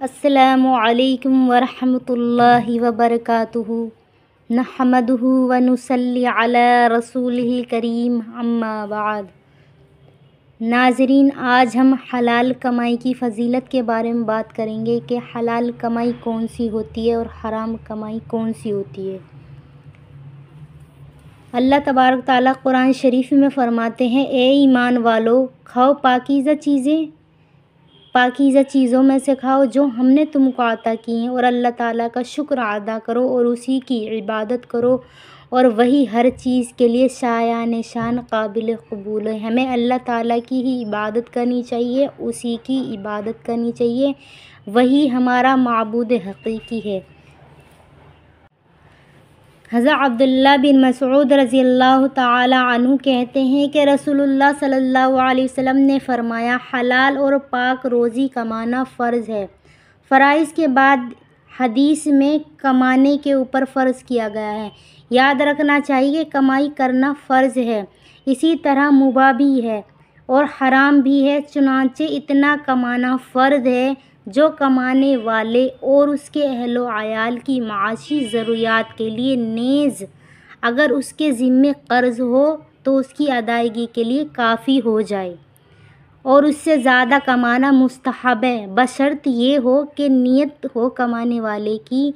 السلام علیکم ورحمۃ اللہ وبرکاتہ نحمدہ ونصلی علی رسولہ الکریم اما بعد۔ ناظرین، آج ہم حلال کمائی کی فضیلت کے بارے میں بات کریں گے کہ حلال کمائی کون سی ہوتی ہے اور حرام کمائی کون سی ہوتی ہے۔ اللہ تبارک تعالیٰ قرآن شریف میں فرماتے ہیں، اے ایمان والو، کھاؤ پاکیزہ چیزوں میں سے کھاؤ جو ہم نے تم کو عطا کی ہیں، اور اللہ تعالیٰ کا شکر ادا کرو اور اسی کی عبادت کرو، اور وہی ہر چیز کے لیے شایان شان قابل قبول ہے۔ ہمیں اللہ تعالیٰ کی ہی عبادت کرنی چاہیے، اسی کی عبادت کرنی چاہیے، وہی ہمارا معبود حقیقی ہے۔ حضرت عبداللہ بن مسعود رضی اللہ تعالی عنہ کہتے ہیں کہ رسول اللہ صلی اللہ علیہ وسلم نے فرمایا، حلال اور پاک روزی کمانا فرض ہے۔ فرائض کے بعد حدیث میں کمانے کے اوپر فرض کیا گیا ہے۔ یاد رکھنا چاہیے کہ کمائی کرنا فرض ہے، اسی طرح مباح بھی ہے اور حرام بھی ہے، چنانچہ اتنا کمانا فرض ہے جو کمانے والے اور اس کے اہل و عیال کی معاشی ضروریات کے لیے، نیز اگر اس کے ذمے قرض ہو تو اس کی ادائیگی کے لیے کافی ہو جائے، اور اس سے زیادہ کمانا مستحب ہے، بشرط یہ ہو کہ نیت ہو کمانے والے کی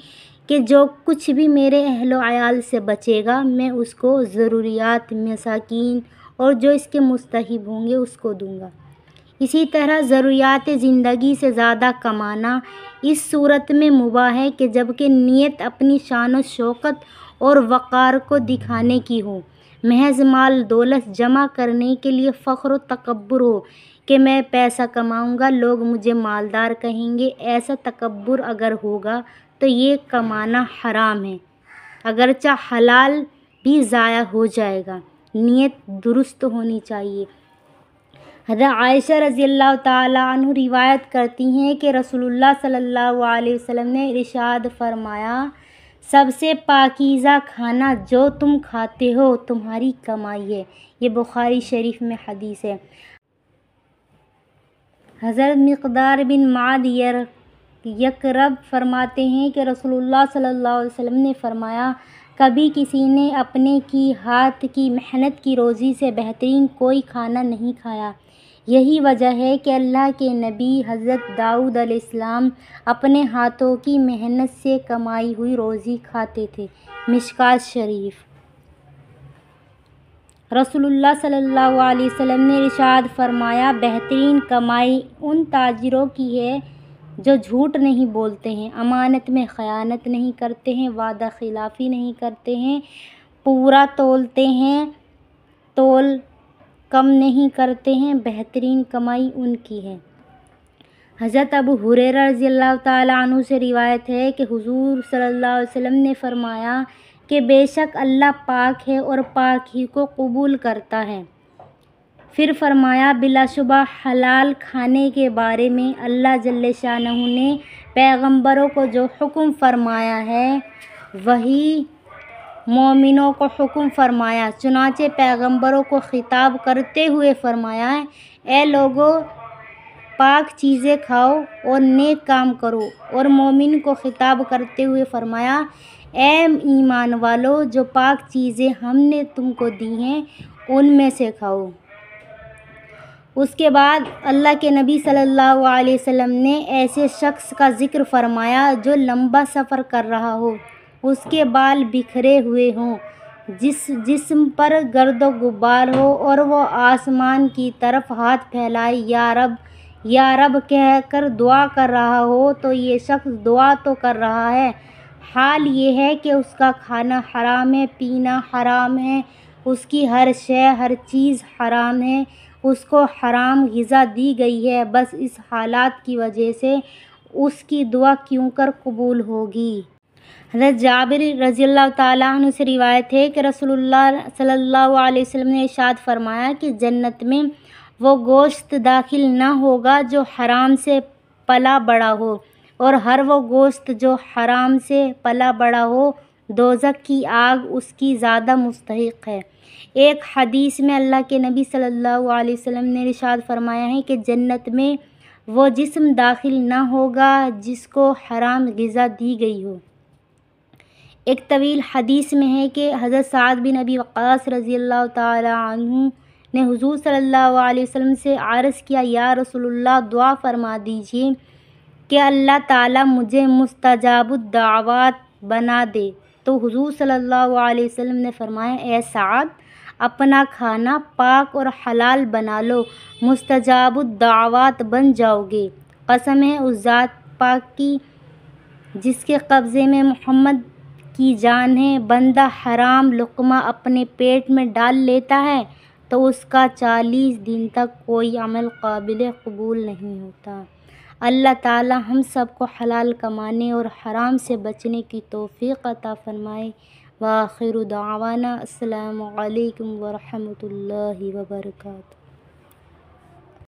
کہ جو کچھ بھی میرے اہل و عیال سے بچے گا میں اس کو ضروریات، مساکین اور جو اس کے مستحق ہوں گے اس کو دوں گا۔ اسی طرح ضروریات زندگی سے زیادہ کمانا اس صورت میں مباح ہے کہ جب کہ نیت اپنی شان و شوکت اور وقار کو دکھانے کی ہو، محض مال دولت جمع کرنے کے لیے فخر و تکبر ہو کہ میں پیسہ کماؤں گا، لوگ مجھے مالدار کہیں گے، ایسا تکبر اگر ہوگا تو یہ کمانا حرام ہے، اگرچہ حلال بھی ضائع ہو جائے گا۔ نیت درست ہونی چاہیے۔ حضرت عائشہ رضی اللہ تعالی عنہ روایت کرتی ہیں کہ رسول اللہ صلی اللہ علیہ وسلم نے ارشاد فرمایا، سب سے پاکیزہ کھانا جو تم کھاتے ہو تمہاری کمائی ہے۔ یہ بخاری شریف میں حدیث ہے۔ حضرت مقدار بن معد یکرب فرماتے ہیں کہ رسول اللہ صلی اللہ علیہ وسلم نے فرمایا، کبھی کسی نے اپنے کی ہاتھ کی محنت کی روزی سے بہترین کوئی کھانا نہیں کھایا۔ یہی وجہ ہے کہ اللہ کے نبی حضرت داؤد علیہ السلام اپنے ہاتھوں کی محنت سے کمائی ہوئی روزی کھاتے تھے۔ مشکوٰۃ شریف۔ رسول اللہ صلی اللہ علیہ وسلم نے ارشاد فرمایا، بہترین کمائی ان تاجروں کی ہے جو جھوٹ نہیں بولتے ہیں، امانت میں خیانت نہیں کرتے ہیں، وعدہ خلافی نہیں کرتے ہیں، پورا تولتے ہیں، تول کم نہیں کرتے ہیں، بہترین کمائی ان کی ہے۔ حضرت ابو ہریرہ رضی اللہ تعالی عنہ سے روایت ہے کہ حضور صلی اللہ علیہ وسلم نے فرمایا کہ بے شک اللہ پاک ہے اور پاک ہی کو قبول کرتا ہے۔ پھر فرمایا، بلا شبہ حلال کھانے کے بارے میں اللہ جل شانہ نے پیغمبروں کو جو حکم فرمایا ہے وہی مومنوں کو حکم فرمایا، چنانچہ پیغمبروں کو خطاب کرتے ہوئے فرمایا، اے لوگو، پاک چیزیں کھاؤ اور نیک کام کرو، اور مومن کو خطاب کرتے ہوئے فرمایا، اے ایمان والو، جو پاک چیزیں ہم نے تم کو دی ہیں ان میں سے کھاؤ۔ اس کے بعد اللہ کے نبی صلی اللہ علیہ وسلم نے ایسے شخص کا ذکر فرمایا جو لمبا سفر کر رہا ہو، اس کے بال بکھرے ہوئے ہوں، جسم پر گرد و غبار ہو، اور وہ آسمان کی طرف ہاتھ پھیلائے یا رب کہہ کر دعا کر رہا ہو، تو یہ شخص دعا تو کر رہا ہے، حال یہ ہے کہ اس کا کھانا حرام ہے، پینا حرام ہے، اس کی ہر چیز حرام ہے، اس کو حرام غذا دی گئی ہے، بس اس حالات کی وجہ سے اس کی دعا کیوں کر قبول ہوگی۔ حضرت جابر رضی اللہ تعالیٰ عنہ سے روایت ہے کہ رسول اللہ صلی اللہ علیہ وسلم نے ارشاد فرمایا کہ جنت میں وہ گوشت داخل نہ ہوگا جو حرام سے پلا بڑھا ہو، اور ہر وہ گوشت جو حرام سے پلا بڑھا ہو دوزخ کی آگ اس کی زیادہ مستحق ہے۔ ایک حدیث میں اللہ کے نبی صلی اللہ علیہ وسلم نے ارشاد فرمایا ہے کہ جنت میں وہ جسم داخل نہ ہوگا جس کو حرام غذا دی گئی ہو۔ ایک طویل حدیث میں ہے کہ حضرت سعد بن ابی وقاص رضی اللہ تعالی عنہ نے حضور صلی اللہ علیہ وسلم سے عرض کیا، یا رسول اللہ، دعا فرما دیجیے کہ اللہ تعالیٰ مجھے مستجاب الدعوات بنا دے۔ تو حضور صلی اللہ علیہ وسلم نے فرمایا، اے سعد، اپنا کھانا پاک اور حلال بنا لو، مستجاب الدعوات بن جاؤ گے۔ قسم ہے اس ذات پاک کی جس کے قبضے میں محمد کی جان ہے، بندہ حرام لقمہ اپنے پیٹ میں ڈال لیتا ہے تو اس کا 40 دن تک کوئی عمل قابل قبول نہیں ہوتا۔ اللہ تعالی ہم سب کو حلال کمانے اور حرام سے بچنے کی توفیق عطا فرمائے۔ وآخر دعوانا السلام علیکم ورحمۃ اللہ وبرکاتہ۔